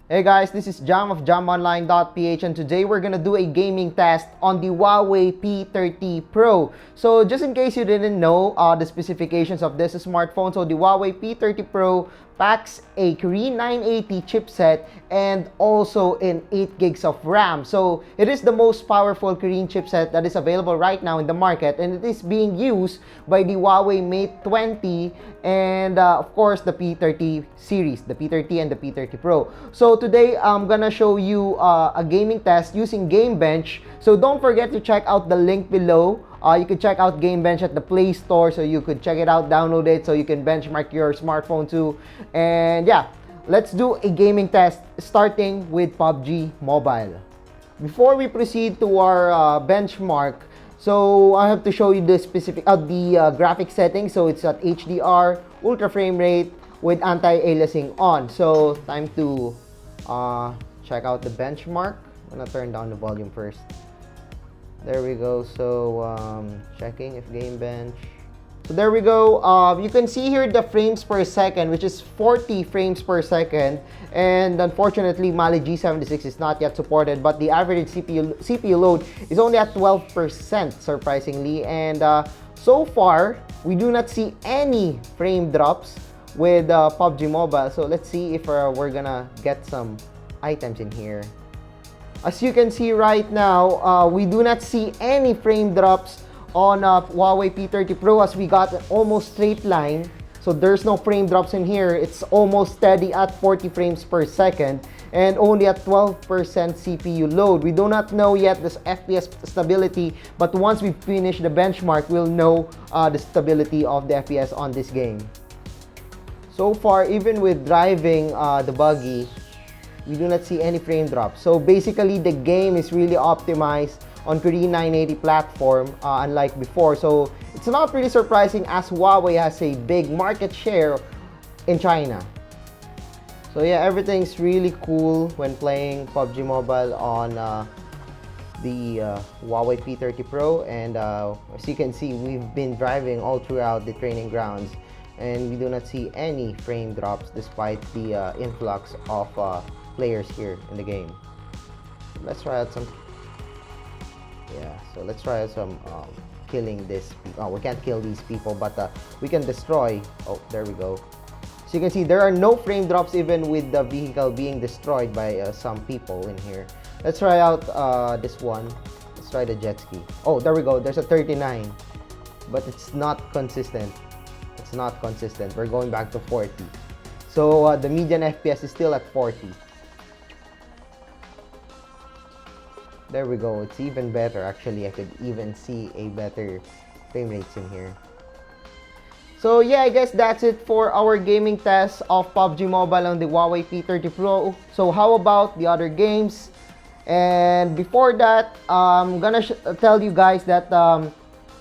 Hey guys, this is Jam of jamonline.ph, and today we're gonna do a gaming test on the Huawei P30 Pro. So just in case you didn't know the specifications of this smartphone, so the Huawei P30 Pro packs a Kirin 980 chipset and also in 8 gigs of RAM. So it is the most powerful Kirin chipset that is available right now in the market, and it is being used by the Huawei Mate 20 and of course the P30 series, the P30 and the P30 Pro. So today I'm gonna show you a gaming test using Gamebench. So don't forget to check out the link below. You could check out Gamebench at the Play Store, so you could check it out, download it, so you can benchmark your smartphone too. And yeah, let's do a gaming test starting with PUBG Mobile. Before we proceed to our benchmark, so I have to show you the specific graphic settings. So it's at HDR, ultra frame rate with anti-aliasing on. So time to check out the benchmark. I'm gonna turn down the volume first. There we go. So checking if Gamebench. So there we go. You can see here the frames per second, which is 40 frames per second. And unfortunately, Mali G76 is not yet supported, but the average CPU load is only at 12%, surprisingly. And so far, we do not see any frame drops with PUBG Mobile. So let's see if we're gonna get some items in here. As you can see right now, we do not see any frame drops on Huawei P30 Pro, as we got an almost straight line. So there's no frame drops in here. It's almost steady at 40 frames per second and only at 12% CPU load. We do not know yet this FPS stability, but once we finish the benchmark, we'll know the stability of the FPS on this game. So far, even with driving the buggy, we do not see any frame drops. So basically, the game is really optimized on Kirin 980 platform, unlike before. So it's not really surprising, as Huawei has a big market share in China. So yeah, everything's really cool when playing PUBG Mobile on the Huawei P30 Pro. And as you can see, we've been driving all throughout the training grounds, and we do not see any frame drops despite the influx of players here in the game. Let's try out some. Yeah, so let's try out some killing this. Oh, we can't kill these people, but we can destroy. Oh, there we go. So you can see there are no frame drops even with the vehicle being destroyed by some people in here. Let's try out this one. Let's try the jet ski. Oh, there we go. There's a 39, but it's not consistent. It's not consistent. We're going back to 40. So the median FPS is still at 40. There we go. It's even better. Actually, I could even see a better frame rates in here. So yeah, I guess that's it for our gaming test of PUBG Mobile on the Huawei P30 Pro. So how about the other games? And before that, I'm gonna tell you guys that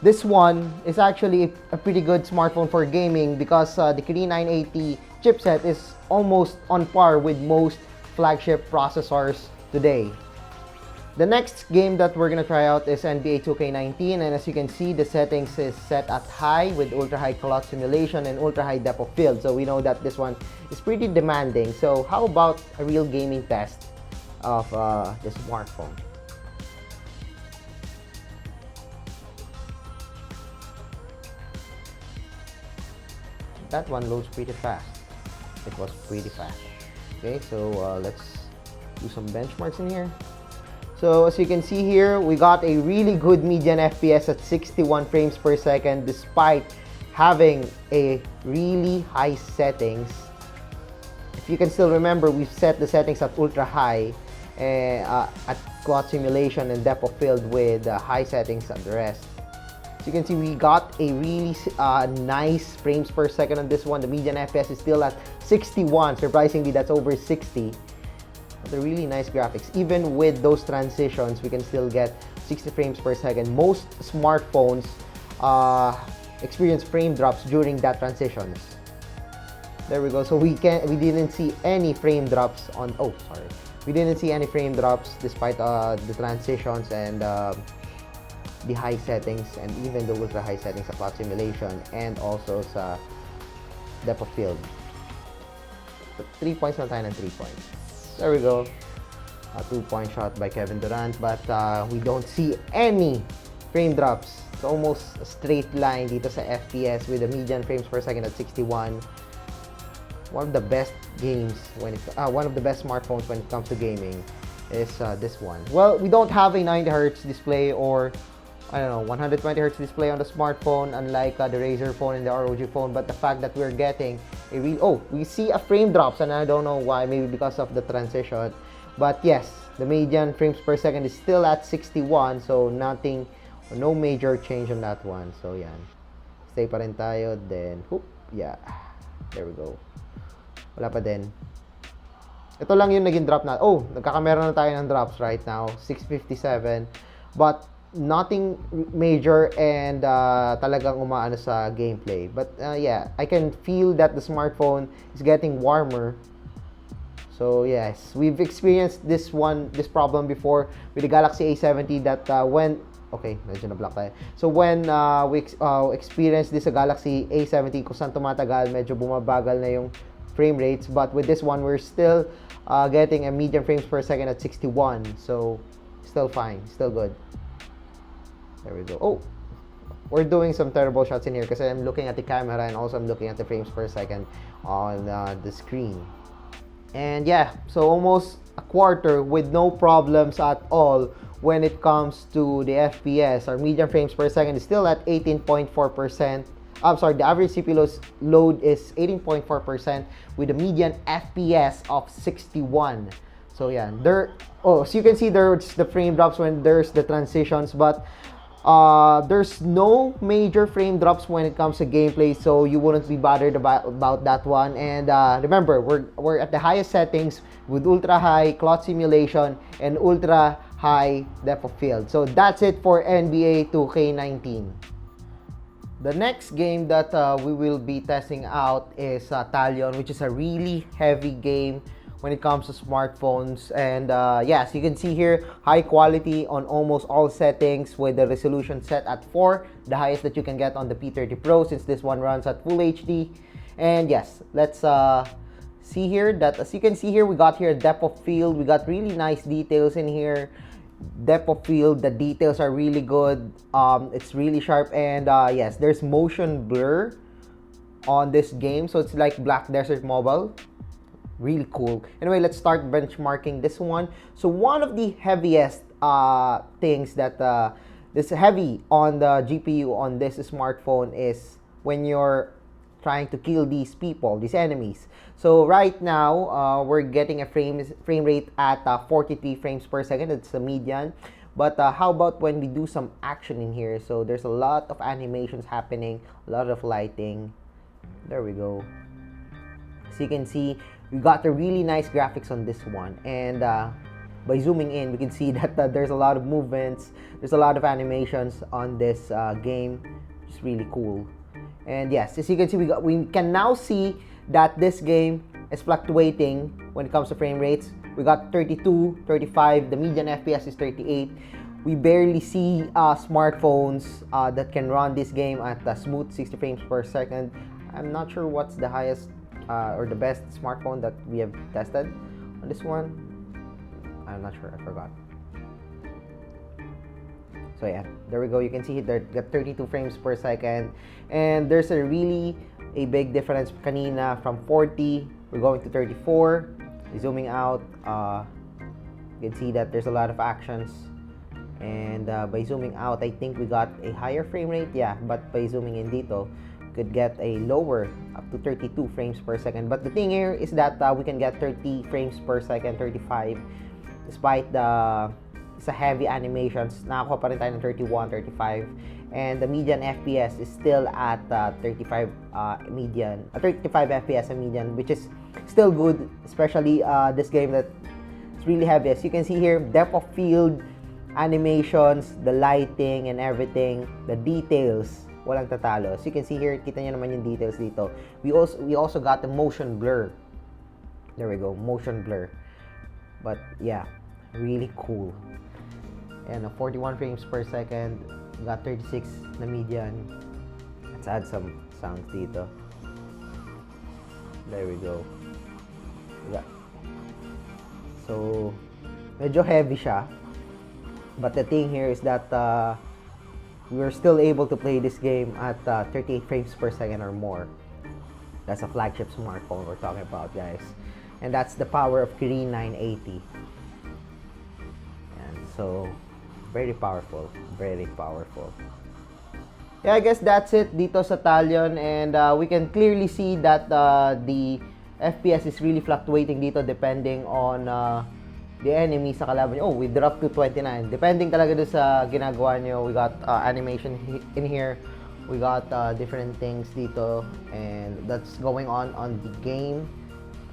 this one is actually a pretty good smartphone for gaming, because the Kirin 980 chipset is almost on par with most flagship processors today. The next game that we're gonna try out is NBA 2K19, and as you can see, the settings is set at high with ultra high clock simulation and ultra high depth of field. So we know that this one is pretty demanding. So how about a real gaming test of the smartphone? That one loads pretty fast. It was pretty fast. Okay, so let's do some benchmarks in here. So as you can see here, we got a really good median FPS at 61 frames per second despite having a really high settings. If you can still remember, we've set the settings at ultra high at clock simulation and depth of field with high settings at the rest. So you can see we got a really nice frames per second on this one. The median FPS is still at 61. Surprisingly, that's over 60. The really nice graphics. Even with those transitions, we can still get 60 frames per second. Most smartphones experience frame drops during that transitions. There we go. So we didn't see any frame drops on. Oh, sorry. We didn't see any frame drops despite the transitions and the high settings, and even the ultra high settings sa clock simulation and also sa depth of field. 3 points na tayo ng 3 points. There we go. A 2-point shot by Kevin Durant, but we don't see any frame drops. It's almost a straight line dito sa FPS with the median frames per second at 61. One of the best games one of the best smartphones when it comes to gaming is this one. Well, we don't have a 90 Hz display or I don't know 120 Hz display on the smartphone, unlike the Razer phone and the ROG phone. But the fact that we're getting a we see a frame drops, and I don't know why. Maybe because of the transition. But yes, the median frames per second is still at 61, so no major change on that one. So yan, stay pa rin tayo. Then yeah, there we go. Wala pa din. Ito lang yung naging drop na. Oh, nagkakamera na tayo ng drops right now. 657. But nothing major and talagang umaano sa gameplay. But yeah, I can feel that the smartphone is getting warmer. So yes, we've experienced this problem before with the Galaxy A70 that medyo na-block tayo. So when we experienced this sa Galaxy A70, kung saan tumatagal, medyo bumabagal na yung frame rates. But with this one, we're still getting a median frames per second at 61. So still fine, still good. There we go. Oh, we're doing some terrible shots in here because I'm looking at the camera and also I'm looking at the frames per second on the screen. And yeah, so almost a quarter with no problems at all when it comes to the FPS. Our median frames per second is still at 18.4%. I'm sorry, the average CPU load is 18.4% with a median FPS of 61. So yeah, so you can see there's the frame drops when there's the transitions, but there's no major frame drops when it comes to gameplay, so you wouldn't be bothered about that one. And remember, we're at the highest settings with ultra high cloud simulation and ultra high depth of field. So that's it for NBA 2K19. The next game that we will be testing out is Talion, which is a really heavy game when it comes to smartphones. And yes, you can see here, high quality on almost all settings with the resolution set at 4, the highest that you can get on the P30 Pro, since this one runs at Full HD. And yes, let's see here that, as you can see here, we got here depth of field. We got really nice details in here. Depth of field, the details are really good. It's really sharp. And yes, there's motion blur on this game, so it's like Black Desert Mobile. Really cool. Anyway, let's start benchmarking this one. So one of the heaviest things that this heavy on the GPU on this smartphone is when you're trying to kill these people, these enemies. So right now, we're getting a frame rate at 43 frames per second. That's the median. But how about when we do some action in here? So there's a lot of animations happening, a lot of lighting. There we go. So you can see, we got a really nice graphics on this one. And by zooming in, we can see that there's a lot of movements, there's a lot of animations on this game, which is really cool. And yes, as you can see, we can now see that this game is fluctuating when it comes to frame rates. We got 32, 35, the median FPS is 38. We barely see smartphones that can run this game at a smooth 60 frames per second. I'm not sure what's the highest or the best smartphone that we have tested on this one. I'm not sure, I forgot. So yeah, there we go. You can see they got 32 frames per second, and there's a big difference kanina from 40 we're going to 34. Zooming out, you can see that there's a lot of actions, and by zooming out, I think we got a higher frame rate. Yeah, but by zooming in dito, could get a lower, up to 32 frames per second. But the thing here is that we can get 30 frames per second, 35, despite sa heavy animations. Nakakuha pa rin tayo ng 31, 35, and the median FPS is still at 35 FPS a median, which is still good, especially this game that it's really heavy. As you can see here, depth of field, animations, the lighting and everything, the details, walang tatalo. As you can see here, kita nyo naman yung details dito. We also got the motion blur. There we go, motion blur. But yeah, really cool. And 41 frames per second, got 36 na median. Let's add some sounds dito. There we go. We got So, medyo heavy siya. But the thing here is that we're still able to play this game at 38 frames per second or more. That's a flagship smartphone we're talking about, guys. And that's the power of Kirin 980. And so, very powerful. Very powerful. Yeah, I guess that's it dito sa Talion. And we can clearly see that the FPS is really fluctuating dito depending on the enemy sa kalaban nyo. Oh, we dropped to 29. Depending talaga doon sa ginagawa nyo. We got animation in here. We got different things dito. And that's going on the game.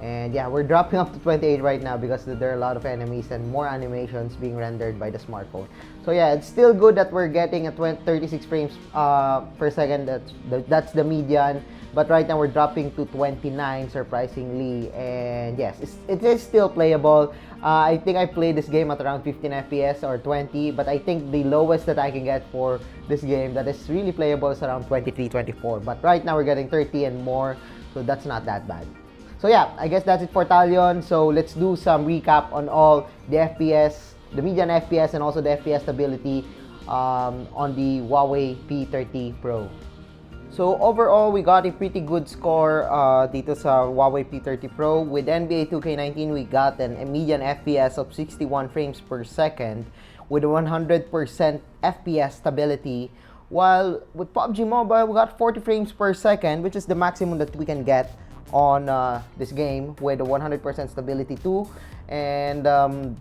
And yeah, we're dropping up to 28 right now because there are a lot of enemies and more animations being rendered by the smartphone. So yeah, it's still good that we're getting at 36 frames per second. That's the median. But right now we're dropping to 29 surprisingly. And yes, it is still playable. I think I played this game at around 15 FPS or 20. But I think the lowest that I can get for this game that is really playable is around 23, 24. But right now we're getting 30 and more. So that's not that bad. So yeah, I guess that's it for Talion. So let's do some recap on all the FPS, the median FPS, and also the FPS stability on the Huawei P30 Pro. So overall, we got a pretty good score dito sa Huawei P30 Pro. With NBA 2K19, we got a median FPS of 61 frames per second with 100% FPS stability. While with PUBG Mobile, we got 40 frames per second, which is the maximum that we can get on this game with a 100% stability too. And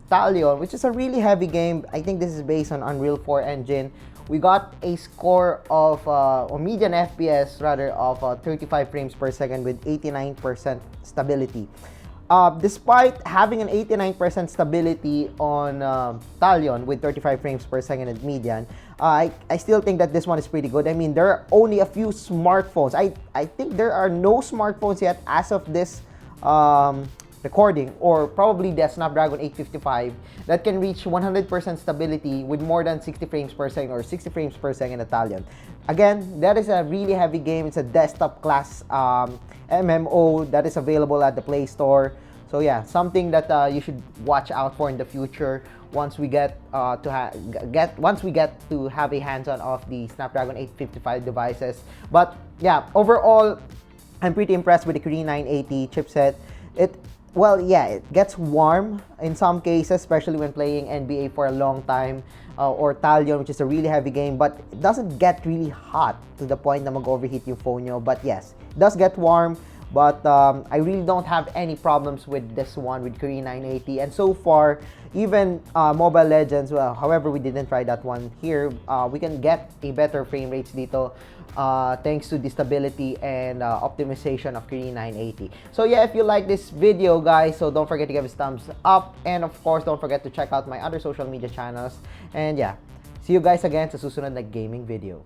Talion, which is a really heavy game. I think this is based on Unreal 4 engine. We got a score of or median FPS rather of 35 frames per second with 89% stability. Despite having an 89% stability on Talion with 35 frames per second at median, I still think that this one is pretty good. I mean, there are only a few smartphones. I think there are no smartphones yet as of this recording, or probably the Snapdragon 855, that can reach 100% stability with more than 60 frames per second or 60 frames per second at Talion. Again, that is a really heavy game. It's a desktop class MMO that is available at the Play Store. So yeah, something that you should watch out for in the future once we get to have a hands-on of the Snapdragon 855 devices. But yeah, overall, I'm pretty impressed with the Kirin 980 chipset. Well, yeah, it gets warm in some cases, especially when playing NBA for a long time, or Talion, which is a really heavy game, but it doesn't get really hot to the point na mag-overheat yung phone nyo. But yes, it does get warm, but I really don't have any problems with this one, with Kirin 980. And so far, even Mobile Legends, well, however, we didn't try that one here, we can get a better frame rates dito thanks to the stability and optimization of Kirin 980. So yeah, if you like this video, guys, so don't forget to give us a thumbs up, and of course, don't forget to check out my other social media channels. And yeah, see you guys again sa susunod na gaming video.